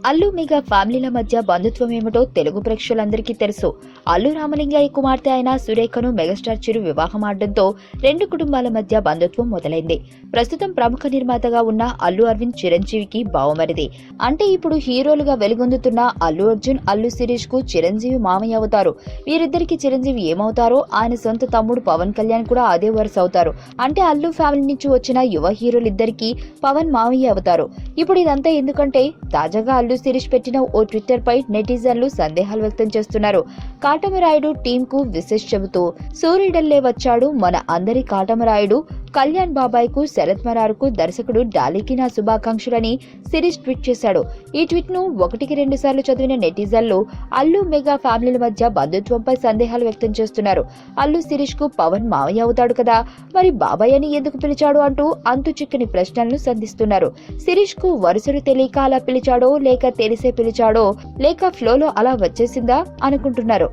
Allu mega ఫ్యామిలీల మధ్య బంధుత్వం ఏమిటో తెలుగు ప్రేక్షకులందరికీ తెలుసు. అల్లు రామలింగయ్య కుమార్తె అయిన సురేఖను మెగాస్టార్ చిరు వివాహం ఆడడంతో రెండు కుటుంబాల మధ్య బంధుత్వం మొదలైంది. ప్రస్తుతం ప్రముఖ నిర్మాతగా ఉన్న అల్లు అరవింద్ చిరంజీవికి బావమరిది. అంటే ఇప్పుడు హీరోలుగా వెలుగొందుతున్న అల్లు అర్జున్, అల్లు శిరీష్ కు చిరంజీవి మామయ్య అవుతారు. వీరిద్దరికి చిరంజీవి ఏమవుతారో ఆయన సొంత తమ్ముడు పవన్ కళ్యాణ్ కూడా అదే వరుస అవుతారు. అంటే అల్లు ఫ్యామిలీ నుంచి వచ్చిన యువ హీరోలిద్దరికీ పవన్ మామయ్య అవుతారు. ఇప్పుడు ఇదంతా ఎందుకంటే తాజాగా అల్లు శిరీష్ పెట్టిన ఓ ట్విట్టర్ పై నెటిజన్లు సందేహాలు వ్యక్తం చేస్తున్నారు. కాటమరాయుడు టీం కు విశేష్ చెబుతూ సూర్యుడల్లే వచ్చాడు మన అందరి కాటమరాయుడు, కళ్యాణ్ బాబాయ్ కు, శరత్ మరారుకు, దర్శకుడు డాలీకి నా శుభాకాంక్షలని శిరీష్ ట్వీట్ చేశాడు. ఈ ట్వీట్ ను ఒకటికి రెండు సార్లు చదివిన నెటిజన్లు అల్లు మెగా ఫ్యామిలీల మధ్య బంధుత్వంపై సందేహాలు వ్యక్తం చేస్తున్నారు. అల్లు శిరీష్ కు పవన్ మావయ్య అవుతాడు కదా, మరి బాబాయ్ అని ఎందుకు పిలిచాడు అంటూ అంతు చిక్కని ప్రశ్నలను సంధిస్తున్నారు. శిరీష్ కు వరుసలు తెలియక అలా పిలిచాడో, లేక తెలిసే పిలిచాడో, లేక ఫ్లోలో అలా వచ్చేసిందా అనుకుంటున్నారు.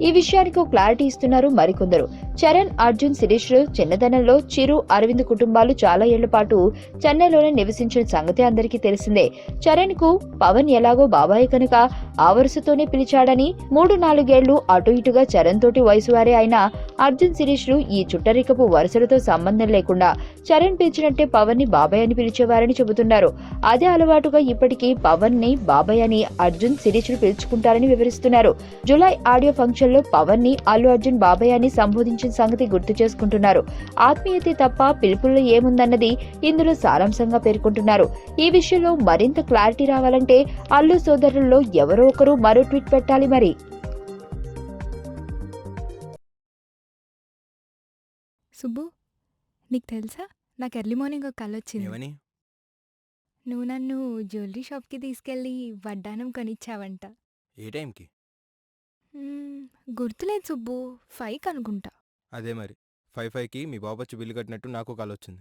ఈ విషయానికి క్లారిటీ ఇస్తున్నారు మరికొందరు. చరణ్, అర్జున్, శిరీష్ చిన్నదనంలో చిరు, అరవింద్ కుటుంబాలు చాలా ఏళ్ల పాటు చెన్నైలోనే నివసించిన సంగతి అందరికీ తెలిసిందే. చరణ్ కు పవన్ ఎలాగో బాబాయ్ కనుక ఆ వరుసతోనే పిలిచాడని, 3-4 ఏళ్లు అటు ఇటుగా చరణ్ తోటి వయసు వారే అయినా అర్జున్, శిరీష్ ఈ చుట్టరికపు వరుసలతో సంబంధం లేకుండా చరణ్ పిలిచినట్టే పవన్ ని బాబాయ్ అని పిలిచేవారని చెబుతున్నారు. అదే అలవాటుగా ఇప్పటికీ పవన్ ని బాబాయ్ అని అర్జున్, శిరీష్ పిలుచుకుంటారని వివరిస్తున్నారు. జూలై ఆడియో ఫంక్షన్ లో పవన్ ని అల్లు అర్జున్ బాబాయ్ అని సంబోధించిన సంగతి గుర్తు చేసుకుంటున్నారు. ఆత్మీయతే తప్ప పిలుపుల్లో ఏముందన్నది ఇందులో సారాంశంగా పేర్కొంటున్నారు. ఈ విషయంలో మరింత క్లారిటీ రావాలంటే అల్లు సోదరుల్లో ఎవరో ఒకరు మరో ట్వీట్ పెట్టాలి మరి. సుబ్బు, నీకు తెలుసా, నాకు ఎర్లీ మార్నింగ్ ఒక కల వచ్చింది. ఏమని? నువ్వు నన్ను జ్యువెలరీ షాప్కి తీసుకెళ్ళి వడ్డానం కొనిచ్చావంట. ఏ టైంకి? గుర్తులేదు సుబ్బు, 5 అనుకుంటా. అదే మరి 5:05కి మీ బాబొచ్చి బిల్లు కట్టినట్టు నాకు కాల్ వచ్చింది.